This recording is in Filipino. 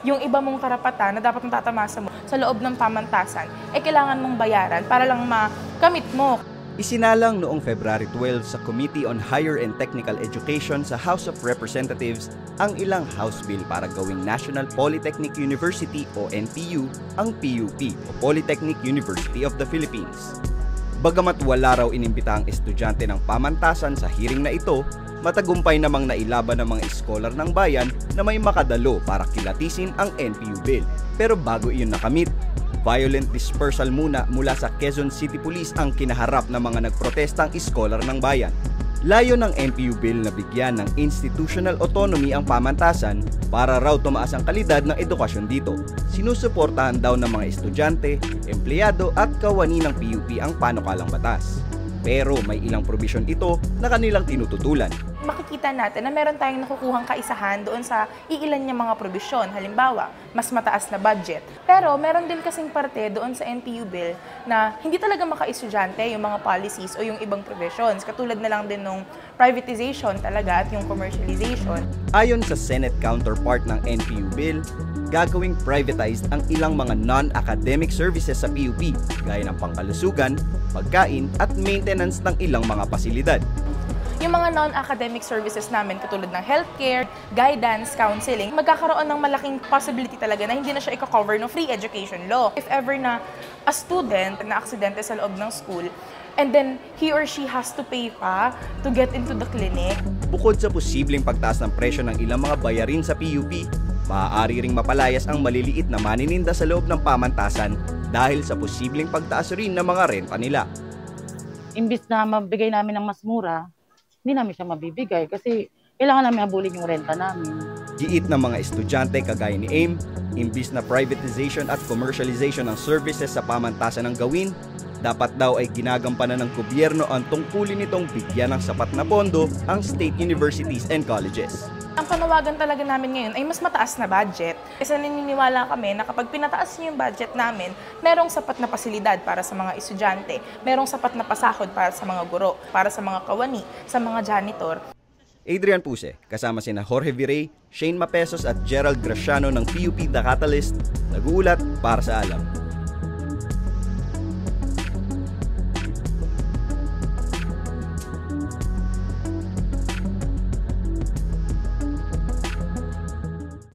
yung iba mong karapatan na dapat natatamasa mo sa loob ng pamantasan, kailangan mong bayaran para lang makamit mo. Isinalang noong February 12 sa Committee on Higher and Technical Education sa House of Representatives ang ilang House Bill para gawing National Polytechnic University o NPU ang PUP o Polytechnic University of the Philippines. Bagamat wala raw inimbita ang estudyante ng pamantasan sa hearing na ito, matagumpay namang nailaban ng mga iskolar ng bayan na may makadalo para kilatisin ang NPU Bill. Pero bago iyon nakamit, violent dispersal muna mula sa Quezon City Police ang kinaharap ng mga nagprotestang iskolar ng bayan. Layo ng NPU Bill na bigyan ng institutional autonomy ang pamantasan para raw tumaas ang kalidad ng edukasyon dito. Sinusuportahan daw ng mga estudyante, empleyado at kawani ng PUP ang panukalang batas. Pero may ilang probisyon ito na kanilang tinututulan. Makikita natin na meron tayong nakukuhang kaisahan doon sa iilan niyang mga probisyon. Halimbawa, mas mataas na budget. Pero meron din kasing parte doon sa NPU Bill na hindi talaga maka-estudyante yung mga policies o yung ibang provisions. Katulad na lang din nung privatization talaga at yung commercialization. Ayon sa Senate counterpart ng NPU Bill, gagawing privatized ang ilang mga non-academic services sa PUP gaya ng pangkalusugan, pagkain at maintenance ng ilang mga pasilidad. Yung mga non-academic services namin katulad ng healthcare, guidance, counseling, magkakaroon ng malaking possibility talaga na hindi na siya i-cover ng free education law. If ever na a student na aksidente sa loob ng school, and then he or she has to pay pa to get into the clinic. Bukod sa posibleng pagtaas ng presyo ng ilang mga bayarin sa PUP, maaari ring mapalayas ang maliliit na manininda sa loob ng pamantasan dahil sa posibleng pagtaas rin ng mga renta nila. Imbis na mabigay namin ng mas mura, hindi namin siya mabibigay kasi kailangan namin habulin yung renta namin. Giit ng mga estudyante kagaya ni AIM, imbis na privatization at commercialization ng services sa pamantasan ang gawin, dapat daw ay ginagampanan ng gobyerno ang tungkulin nitong bigyan ng sapat na pondo ang state universities and colleges. Ang panawagan talaga namin ngayon ay mas mataas na budget. Kasi naniniwala kami na kapag pinataas niyo yung budget namin, merong sapat na pasilidad para sa mga estudyante, merong sapat na pasahod para sa mga guro, para sa mga kawani, sa mga janitor. Adrian Puse, kasama sina Jorge Virey, Shane Mapesos at Gerald Graciano ng PUP The Catalyst, nag-uulat para sa Alam.